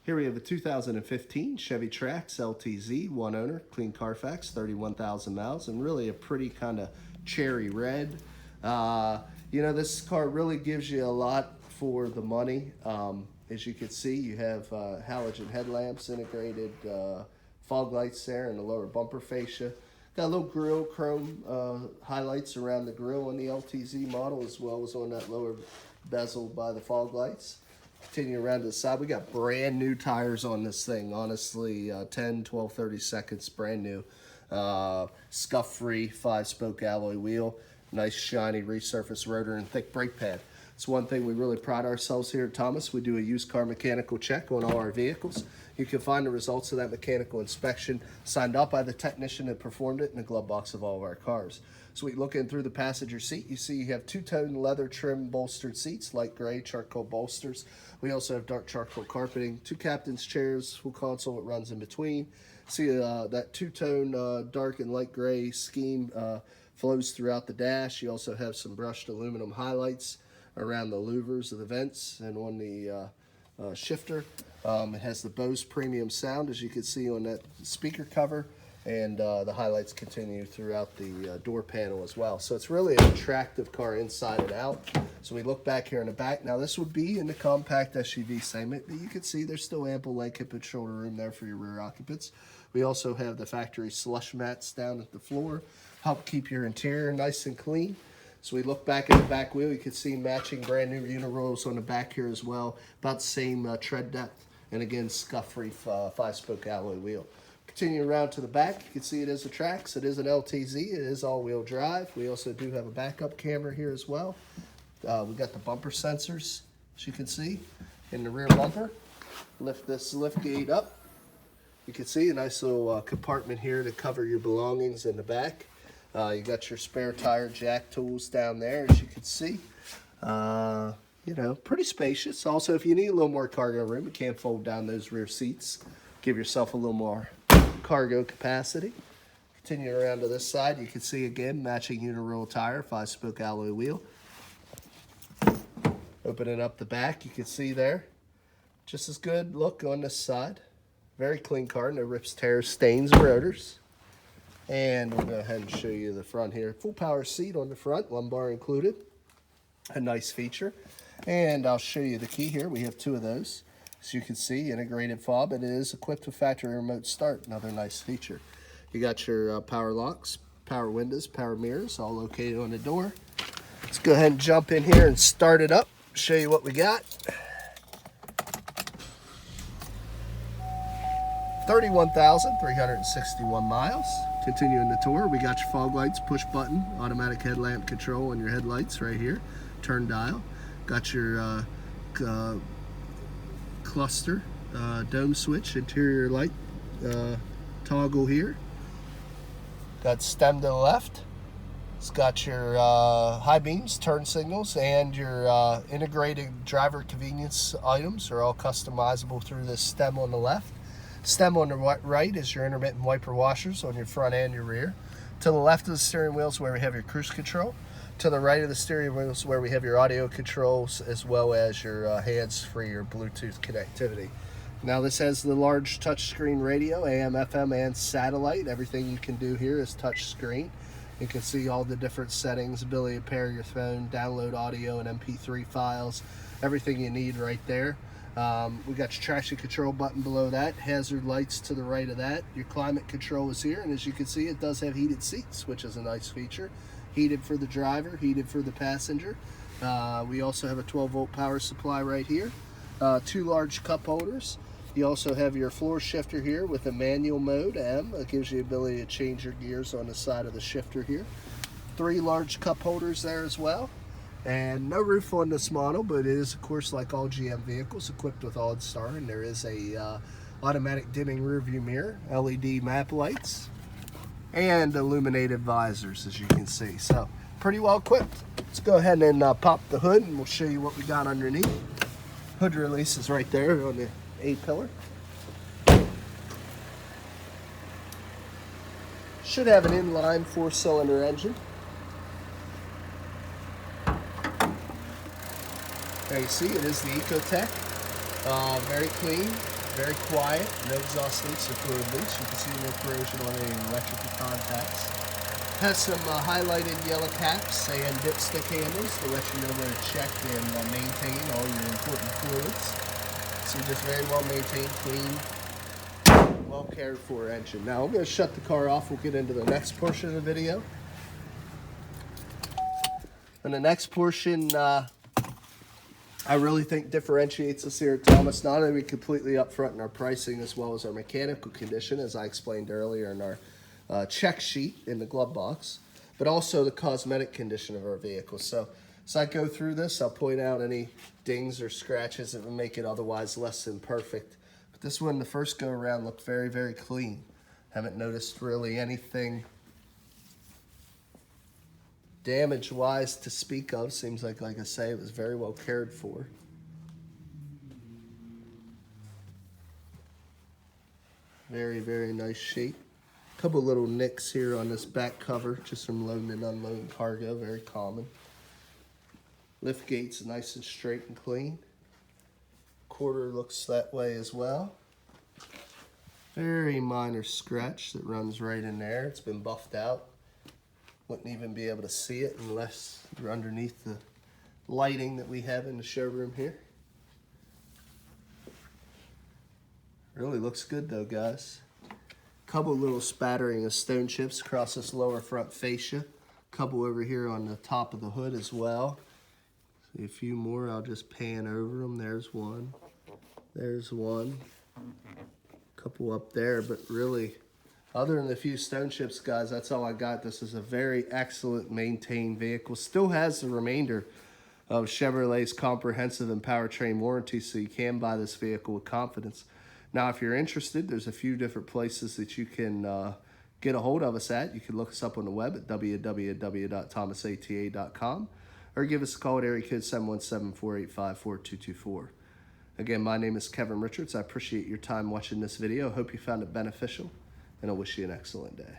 Here we have a 2015 Chevy Trax LTZ, one owner, clean Carfax, 31,000 miles, and really a pretty kind of cherry red. You know, this car really gives you a lot for the money. As you can see, you have halogen headlamps, integrated fog lights there, and the lower bumper fascia. Got a little grille chrome highlights around the grille on the LTZ model, as well as on that lower bezel by the fog lights. Continue around to the side. We got brand new tires on this thing. Honestly, 10, 12, 30 seconds, brand new. Scuff-free 5-spoke alloy wheel. Nice shiny resurfaced rotor and thick brake pad. It's one thing we really pride ourselves here at Thomas. We do a used car mechanical check on all our vehicles. You can find the results of that mechanical inspection signed off by the technician that performed it in the glove box of all of our cars. So we look in through the passenger seat. You see you have two-tone leather trim bolstered seats, light gray charcoal bolsters. We also have dark charcoal carpeting, two captain's chairs, full console that runs in between. See that two-tone dark and light gray scheme flows throughout the dash. You also have some brushed aluminum highlights around the louvers of the vents and on the shifter. It has the Bose premium sound, as you can see on that speaker cover, and the highlights continue throughout the door panel as well. So it's really an attractive car inside and out. So we look back here in the back. Now this would be in the compact SUV segment, but you can see there's still ample leg, hip, and shoulder room there for your rear occupants. We also have the factory slush mats down at the floor, help keep your interior nice and clean. So we look back at the back wheel, you can see matching brand new unirolls on the back here as well, about the same tread depth, and again, scuff-free 5-spoke alloy wheel. Continue around to the back, you can see it is a Trax, it is an LTZ, it is all-wheel drive. We also do have a backup camera here as well. We got the bumper sensors, as you can see, in the rear bumper. Lift this lift gate up. You can see a nice little compartment here to cover your belongings in the back. You got your spare tire jack tools down there, as you can see. You know, pretty spacious. Also, if you need a little more cargo room, you can fold down those rear seats. Give yourself a little more cargo capacity. Continue around to this side, you can see again, matching uniroll tire, 5-spoke alloy wheel. Opening up the back, you can see there, just as good look on this side. Very clean car, no rips, tears, stains, or rotors. And we'll go ahead and show you the front here. Full power seat on the front, lumbar included. A nice feature. And I'll show you the key here. We have two of those. As you can see, integrated fob, and it is equipped with factory remote start. Another nice feature. You got your power locks, power windows, power mirrors, all located on the door. Let's go ahead and jump in here and start it up. Show you what we got. 31,361 miles. Continuing the tour, we got your fog lights, push button, automatic headlamp control on your headlights right here, turn dial. Got your cluster, dome switch, interior light toggle here. Got stem to the left. It's got your high beams, turn signals, and your integrated driver convenience items are all customizable through this stem on the left. Stem on the right is your intermittent wiper washers on your front and your rear. To the left of the steering wheel is where we have your cruise control. To the right of the steering wheel is where we have your audio controls, as well as your hands-free or Bluetooth connectivity. Now this has the large touchscreen radio, AM, FM, and satellite. Everything you can do here is touchscreen. You can see all the different settings, ability to pair your phone, download audio and MP3 files, everything you need right there. We got your traction control button below that, hazard lights to the right of that. Your climate control is here, and as you can see, it does have heated seats, which is a nice feature. Heated for the driver, heated for the passenger. We also have a 12-volt power supply right here. Two large cup holders. You also have your floor shifter here with a manual mode, M. It gives you the ability to change your gears on the side of the shifter here. Three large cup holders there as well. And no roof on this model, but it is, of course, like all GM vehicles, equipped with OnStar, and there is a automatic dimming rear view mirror, LED map lights, and illuminated visors, as you can see. So, pretty well equipped. Let's go ahead and pop the hood, and we'll show you what we got underneath. Hood release is right there on the A-pillar. Should have an inline 4-cylinder engine. There you see, it is the ECOTEC. Very clean, Very quiet, no exhaust leaks or fluid leaks. You can see no corrosion on any electrical contacts. Has some highlighted yellow caps and dipstick handles to let you know where to check and maintain all your important fluids. So just very well maintained, clean, well cared for engine. Now I'm going to shut the car off. We'll get into the next portion of the video. And the next portion, I really think differentiates us here at Thomas. Not only are we completely upfront in our pricing as well as our mechanical condition, as I explained earlier in our check sheet in the glove box, but also the cosmetic condition of our vehicle. So as I go through this, I'll point out any dings or scratches that would make it otherwise less than perfect. But this one, the first go around, looked very, very clean. Haven't noticed really anything damage-wise to speak of. Seems like I say, it was very well cared for. Very, very nice shape. A couple little nicks here on this back cover, just from loading and unloading cargo, very common. Lift gates nice and straight and clean. Quarter looks that way as well. Very minor scratch that runs right in there. It's been buffed out. Wouldn't even be able to see it unless you're underneath the lighting that we have in the showroom here. Really looks good though, guys. Couple little spattering of stone chips across this lower front fascia. Couple over here on the top of the hood as well. See a few more, I'll just pan over them. There's one. There's one. Couple up there, but really, other than a few stone chips, guys, that's all I got. This is a very excellent maintained vehicle. Still has the remainder of Chevrolet's comprehensive and powertrain warranty, so you can buy this vehicle with confidence. Now, if you're interested, there's a few different places that you can get a hold of us at. You can look us up on the web at www.thomasata.com or give us a call at area code 717-485-4224. Again, my name is Kevin Richards. I appreciate your time watching this video. I hope you found it beneficial, and I wish you an excellent day.